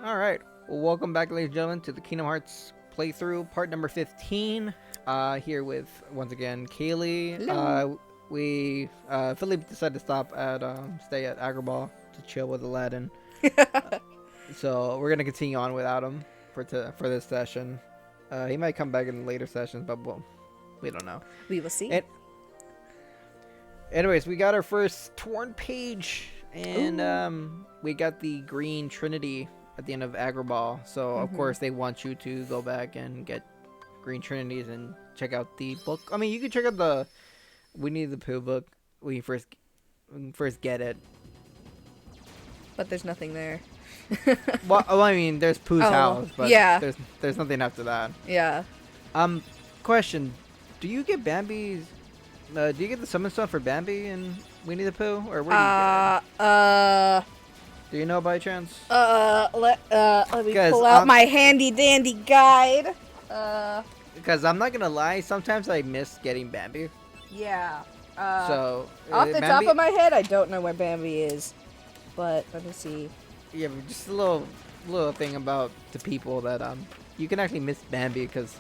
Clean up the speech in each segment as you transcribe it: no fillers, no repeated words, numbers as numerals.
All right. Well, welcome back, ladies and gentlemen, to the Kingdom Hearts playthrough, part number 15. Here with, once again, Kaylee. Hello. Philip decided to stay at Agrabah to chill with Aladdin. So we're gonna continue on without him for this session. He might come back in later sessions, but we don't know. We will see. Anyways, we got our first torn page, and we got the Green Trinity at the end of Agrabah. So of course they want you to go back and get Green Trinities and check out the book. I mean, you can check out the Winnie the Pooh book when you first get it. But there's nothing there. Well, I mean, there's Pooh's house, but yeah. there's nothing after that. Yeah. Question: do you get Bambi's? Do you get the summon stone for Bambi and Winnie the Pooh, or where do you get it? Do you know by chance? Let me pull out my handy dandy guide. Because I'm not gonna lie, sometimes I miss getting Bambi. Yeah. So off the top of my head, I don't know where Bambi is, but let me see. Yeah, but just a little thing about the people that you can actually miss Bambi because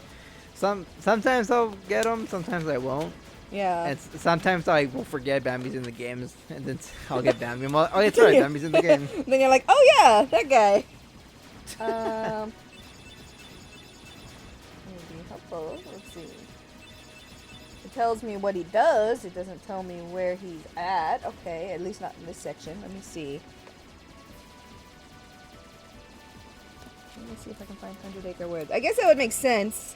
sometimes I'll get them, sometimes I won't. Yeah. And sometimes I will forget Bambi's in the games, and then I'll get Bambi. Well, oh, it's right, Bambi's in the game. Then you're like, oh yeah, that guy. Maybe helpful. Let's see. It tells me what he does. It doesn't tell me where he's at. Okay, at least not in this section. Let me see. Let me see if I can find 100 Acre Woods. I guess that would make sense.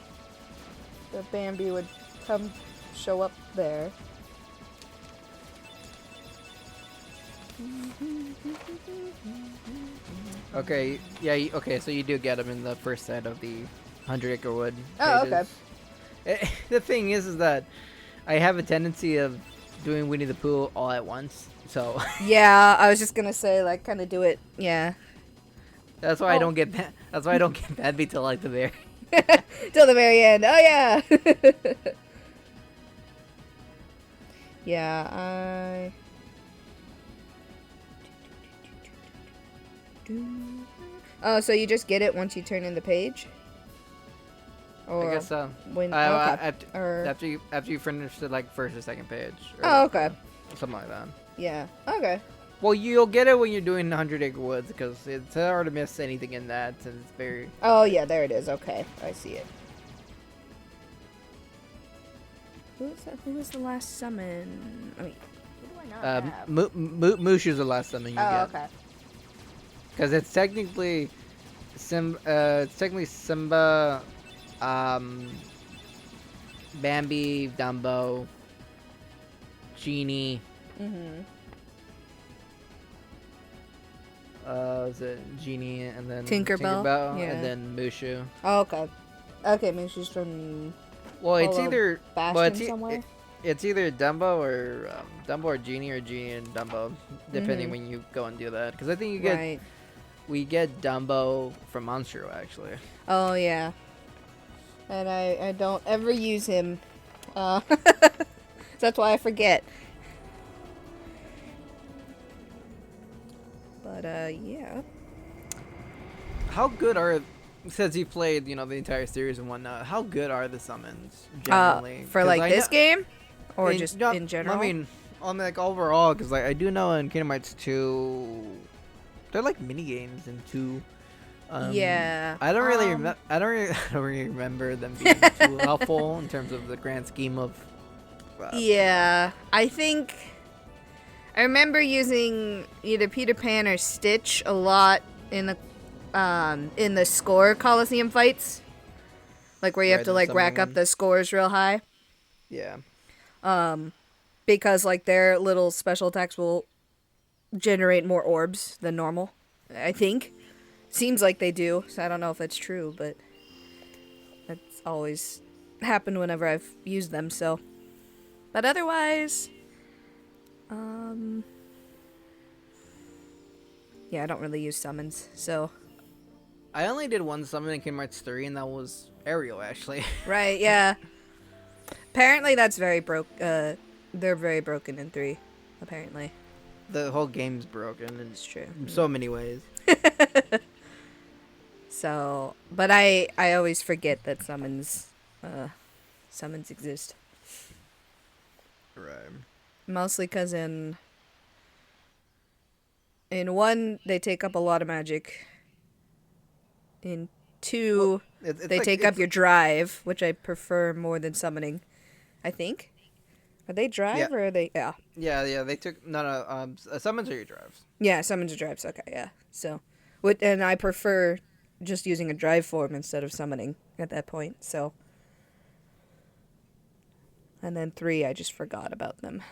That Bambi would show up there. Okay, yeah, okay, so you do get them in the first set of the 100 Acre Wood Oh, pages. Okay. The thing is that I have a tendency of doing Winnie the Pooh all at once, so... Yeah, I was just gonna say, like, kind of do it, yeah. That's why I don't get Bambi till, like, the very... Till the very end, oh yeah! Yeah, Oh, so you just get it once you turn in the page? Or I guess so. When, after you finish the like first or second page. Oh, okay. Something like that. Yeah. Okay. Well, you'll get it when you're doing 100 Acre Woods because it's hard to miss anything in that since it's very. Oh yeah, there it is. Okay, I see it. Who was the last summon? I mean, who do I not have? Mushu's the last summon you get. Oh, okay. Because it's technically Simba, Bambi, Dumbo, Genie. Is it Genie and then Tinkerbell? Yeah. and then Mushu. Oh, okay. Okay, Mushu's from. Well, it's either somewhere. It's either Dumbo or Genie or Genie and Dumbo, depending when you go and do that. Because I think we get Dumbo from Monstro actually. Oh yeah. And I don't ever use him. That's why I forget. But yeah. How good are, since you played the entire series and whatnot, how good are the summons generally? For like this game, or just in general? I mean, on like overall, because like I do know in Kingdom Hearts 2, they're like mini games in 2. Yeah. I don't really remember them being too helpful in terms of the grand scheme of. Yeah, I think I remember using either Peter Pan or Stitch a lot in the score Coliseum fights, like where you have to like rack up the scores real high. Yeah. Because like their little special attacks will generate more orbs than normal. I think. Seems like they do, so I don't know if that's true, but that's always happened whenever I've used them, so. But otherwise, yeah, I don't really use summons, so. I only did one summon in Kingdom Hearts 3, and that was Ariel, actually. Right, yeah. Apparently that's very they're very broken in 3, apparently. The whole game's broken in It's true. so many ways. So, but I always forget that summons exist. Right. Mostly because in one they take up a lot of magic. In two, It's they like take up your drive, which I prefer more than summoning. I think. Are they drive or are they? Yeah. yeah. They took no. Summons are your drives. Yeah, summons or drives. Okay, yeah. So, and I prefer just using a drive form instead of summoning at that point. So, and then 3, I just forgot about them.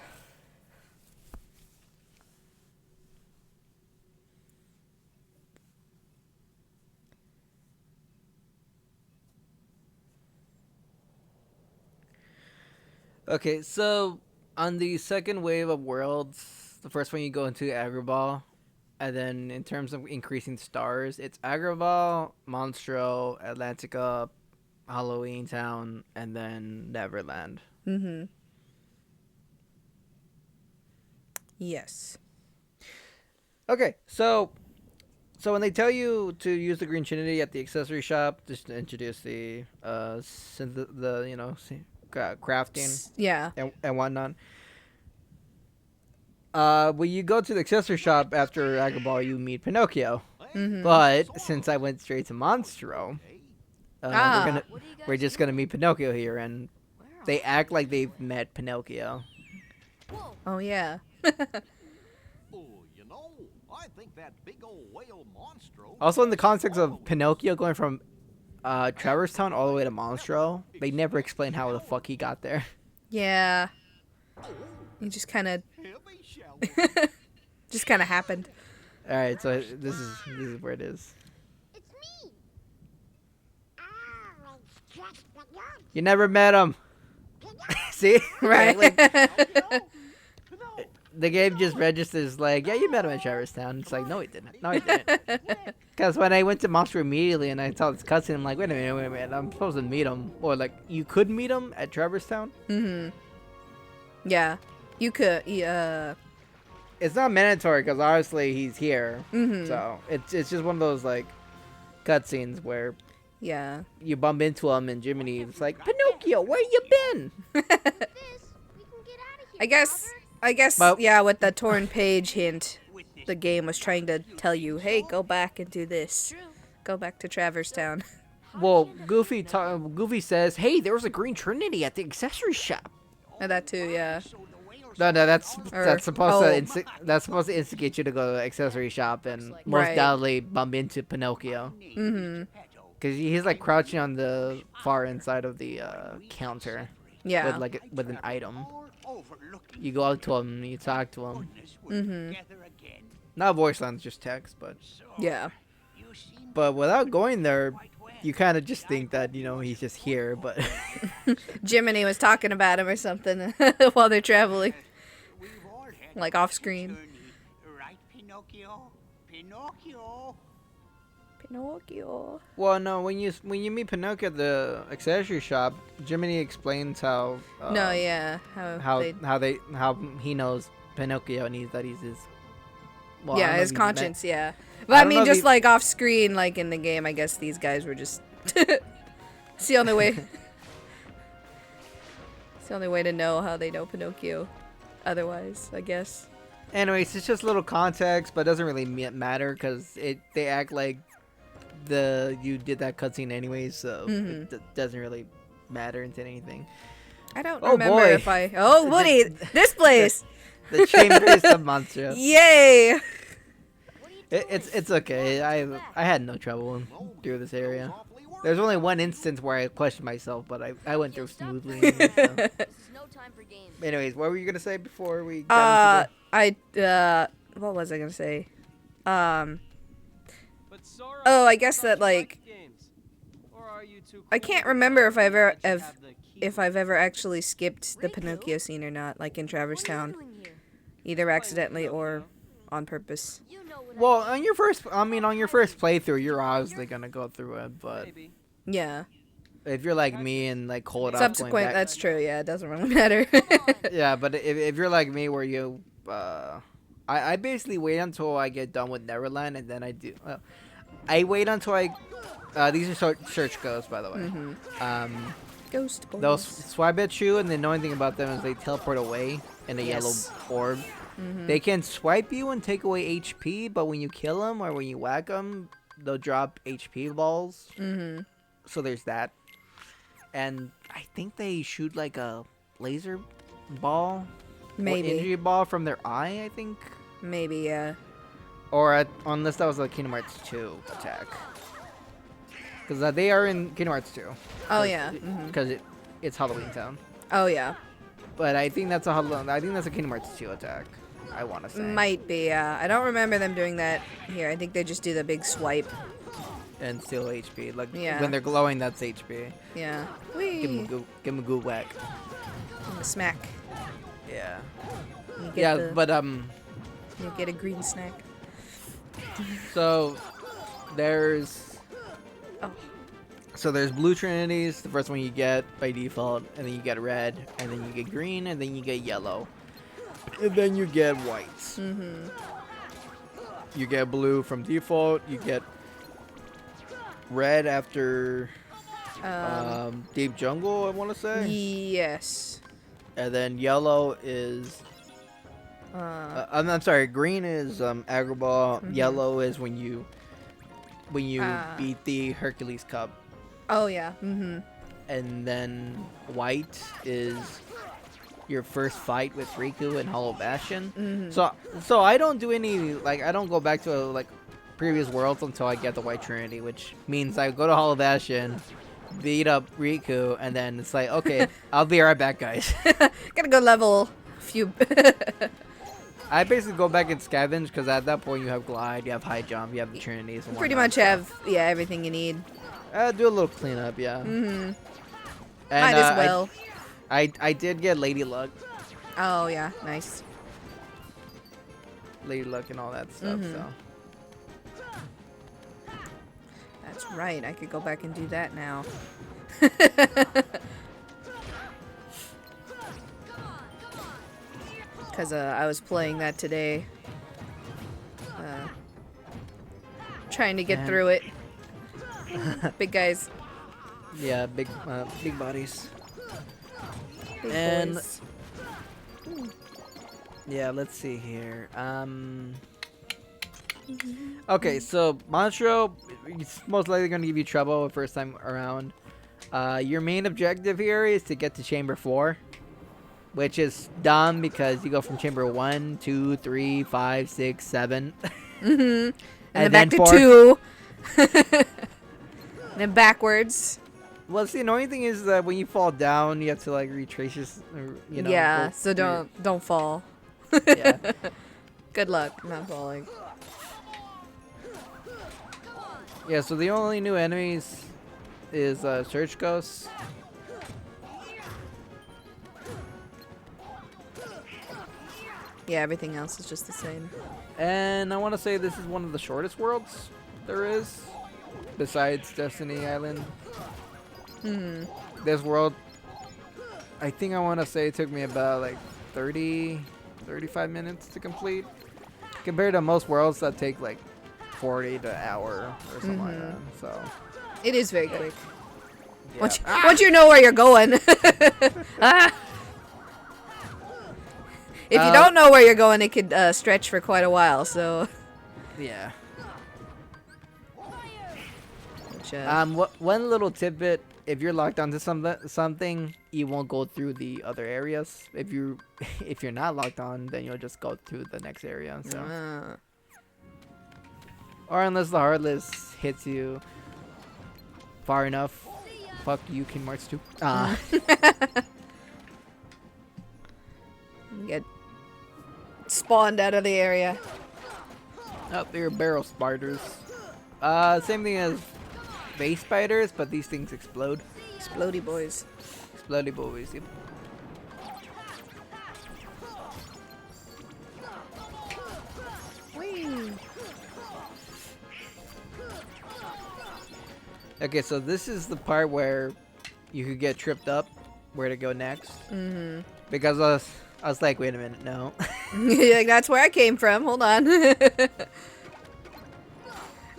Okay, so on the second wave of worlds, the first one you go into Agrabah, and then in terms of increasing stars, it's Agrabah, Monstro, Atlantica, Halloween Town, and then Neverland. Mm-hmm. Yes. Okay, so when they tell you to use the Green Trinity at the accessory shop, just to introduce the crafting Yeah. and whatnot. When you go to the accessory shop after Agrabah, you meet Pinocchio. Mm-hmm. But since I went straight to Monstro, Ah. we're just gonna meet Pinocchio here, and they act like they've met Pinocchio. Oh yeah. I think that big old whale Monstro. Also, in the context of Pinocchio going from Traverse Town all the way to Monstro, they never explain how the fuck he got there. Yeah. It just kind of Heavy shower. just kind of happened. All right, so this is where it is. It's me. Oh, it's just Pinocchio. You never met him. See? Right. Like, the game just registers like, yeah, you met him at Traverse Town. It's like, no, he didn't. No, he didn't. Because when I went to Monster immediately and I saw this cutscene, I'm like, wait a minute. I'm supposed to meet him. Or like, you could meet him at Traverse Town. Mm-hmm. Yeah. You could. Yeah. It's not mandatory because obviously he's here. Mm-hmm. So it's just one of those like cutscenes where Yeah. you bump into him and Jiminy is like, Pinocchio, where you been? This, we can get out of here. I guess. But- Yeah. With the torn page hint, the game was trying to tell you, hey, go back and do this. Go back to Traverse Town. Well, Goofy says, hey, there was a Green Trinity at the accessory shop. And that too. Yeah. No, that's Or- supposed to instigate you to go to the accessory shop and most Right. doubtly bump into Pinocchio. Mm-hmm. Because he's like crouching on the far inside of the counter Yeah. with an item. You go up to him and you talk to him. Mm-hmm. Not voice lines, just text, but Yeah. without going there, you kind of just think that he's just here. But Jiminy was talking about him or something while they're traveling, like off screen. Right, Pinocchio? Pinocchio? Pinocchio. well, no, when you meet Pinocchio at the accessory shop, Jiminy explains how No, yeah. how he knows Pinocchio and that he's his. Well, I don't Yeah, know his if you met- conscience, yeah. I But I don't know mean, if just you- like off screen, like in the game, I guess these guys were just. It's the only way. It's the only way to know how they know Pinocchio. Otherwise, I guess. Anyways, it's just little context, but it doesn't really matter because they act like you did that cutscene anyways, so Mhm. it doesn't really matter into anything. I don't Oh, remember boy. if I. Oh, Woody! This place! The Chambers of Monstro. Yay! It's okay. I had no trouble through this area. There's only one instance where I questioned myself, but I went through smoothly. Anyways, so. It's no time for games. Anyways, what were you gonna say before we got What was I gonna say? Oh, I guess that like I can't remember if I've ever actually skipped the Pinocchio scene or not, like in Traverse What are you Town, doing here? either accidentally or on purpose. You know what Well, on your first playthrough, you're obviously gonna go through it, but Yeah. if you're like me and like hold off Subsequent, going back, that's true. Yeah, it doesn't really matter. yeah, but if you're like me, where you, I basically wait until I get done with Neverland, and then I do. I wait until these are search ghosts, by the way. Ghost boys. They'll swipe at you, and the annoying thing about them is they teleport away in a yellow Yes. orb. They can swipe you and take away HP, but when you kill them or when you whack them, they'll drop HP balls. So there's that. And I think they shoot like a laser ball, or Maybe. injury ball from their eye. I think, Maybe, yeah. or unless that was a Kingdom Hearts 2 attack, because they are in Kingdom Hearts 2. Oh, yeah. Because it's Halloween Town. Oh, yeah. But I think that's a Kingdom Hearts 2 attack. I want to say. Might be, yeah. I don't remember them doing that here. I think they just do the big swipe. And steal HP. Like Yeah. when they're glowing, that's HP. Yeah. Give Whee! them a good whack. And the smack. Yeah. You get Yeah, the, but you get a green snack. so there's Oh. so there's blue trinities. The first one you get by default, and then you get red, and then you get green, and then you get yellow, and then you get whites. You get blue from default. You get red after Deep Jungle, I want to say. Yes. And then yellow is I'm sorry, green is Agrabah. Yellow is when you beat the Hercules Cup. Oh, yeah. And then white is your first fight with Riku and Hollow Bastion. So I don't do any, like, I don't go back to like previous worlds until I get the White Trinity, which means I go to Hollow Bastion, beat up Riku, and then it's like, okay, I'll be right back, guys. Gotta go level a few. I basically go back and scavenge, because at that point you have glide, you have high jump, you have the Trinities. And Pretty whatnot. much have, yeah, everything you need. Do a little cleanup, yeah. And, Might as well. I did get Lady Luck, Oh, yeah. Nice. Lady Luck and all that stuff, so. That's right. I could go back and do that now. Because I was playing that today. Trying to get Man. through it. Big guys. Yeah, big bodies. Big And- boys. Yeah, let's see here. Okay, so Monstro, it's most likely going to give you trouble the first time around. Your main objective here is to get to Chamber 4, which is dumb because you go from Chamber 1, 2, 3, 5, 6, 7. And then back to 4. 2. Then backwards. Well, see, the annoying thing is that when you fall down, you have to like retrace your, you know. yeah, go so through don't fall. your- Yeah. Good luck not falling. Yeah. So the only new enemies is Search Ghosts. Yeah, everything else is just the same. And I want to say this is one of the shortest worlds there is, besides Destiny Island. This world, I think I want to say it took me about like 35 minutes to complete, compared to most worlds that take like 40 to an hour or something like that. So, It is very quick. yeah. Once you know where you're going. Ah! If you don't know where you're going, it could stretch for quite a while. So, Yeah. which, One little tidbit: if you're locked onto something, you won't go through the other areas. If you're not locked on, then you'll just go through the next area. So, or unless the Heartless hits you far enough. Fuck you, Kingdom Hearts 2. get spawned out of the area. Oh, they're barrel spiders. Same thing as base spiders, but these things explode. Explodey boys. Explodey boys. Yep. Whee! Okay, so this is the part where you could get tripped up where to go next. Because I was like, wait a minute, no. Like, that's where I came from. Hold on.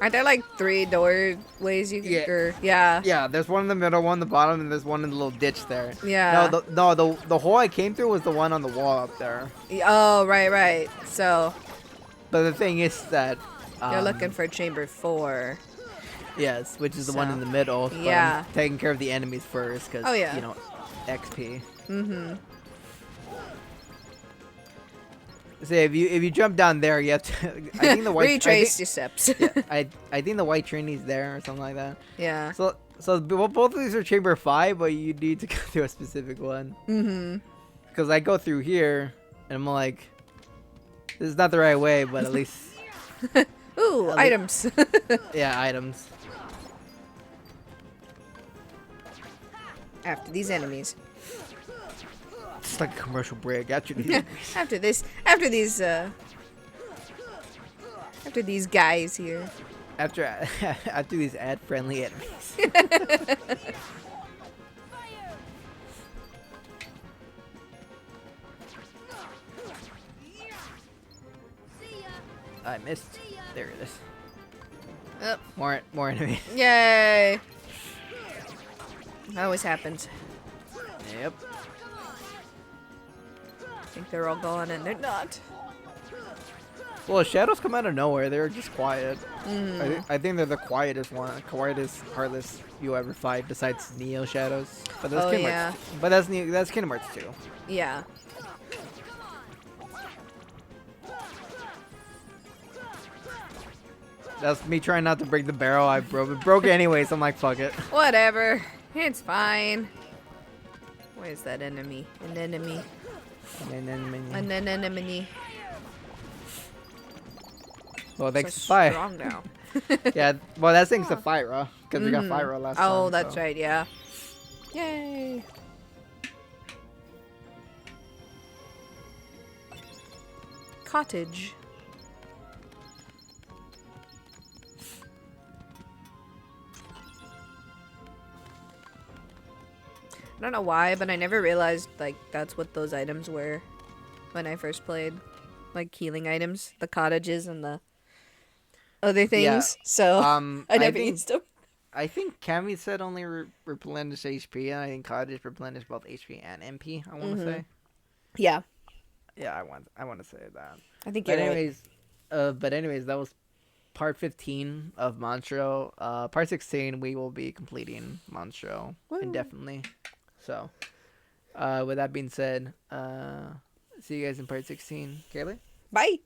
Aren't there like 3 doorways you can? Yeah. Yeah. Yeah, there's one in the middle, one in the bottom, and there's one in the little ditch there. Yeah. The hole I came through was the one on the wall up there. Oh, right. So But the thing is that you're looking for chamber 4. yes, which is the one So, in the middle. But yeah. I'm taking care of the enemies first, because Oh, yeah. you know, XP. Mm-hmm. See, if you jump down there, you have to. I think the white. Retrace your steps. I think the white Trinity's there or something like that. Yeah. So both of these are chamber 5, but you need to go through a specific one. Mm-hmm. Because I go through here, and I'm like, this is not the right way, but at least, Ooh, At items. yeah, items. After these enemies. It's like a commercial break. Actually, After these guys here. after these ad-friendly enemies. I missed. There it is. Oh, More enemies. yay! That always happens. Yep. I think they're all gone and they're not. Well, shadows come out of nowhere. They're just quiet. I think they're the quietest Heartless you ever fight, besides Neo Shadows. But that's Oh, Kingdom yeah. Hearts. But that's Kingdom Hearts 2. Yeah. That's me trying not to break the barrel. I broke it anyways. I'm like, fuck it. Whatever. It's fine. Where's that enemy? An enemy. And then, An enemy. well, thanks So to fire. strong now. Yeah. Well, that's thanks to Fyra, because we got Mhm. Fyra last time. Oh, that's so. right, yeah. Yay. Cottage. I don't know why, but I never realized like that's what those items were when I first played. Like healing items, the cottages and the other things. Yeah. So I never think, used them. I think Cammy said only replenish HP, and I think Cottage replenish both HP and MP. I want to say. Yeah, Yeah, I want to say that. I think But you're right. anyways, that was part 15 of Monstro. Part 16 we will be completing Monstro Woo. indefinitely. So, with that being said, see you guys in part 16. Kaylee? Bye.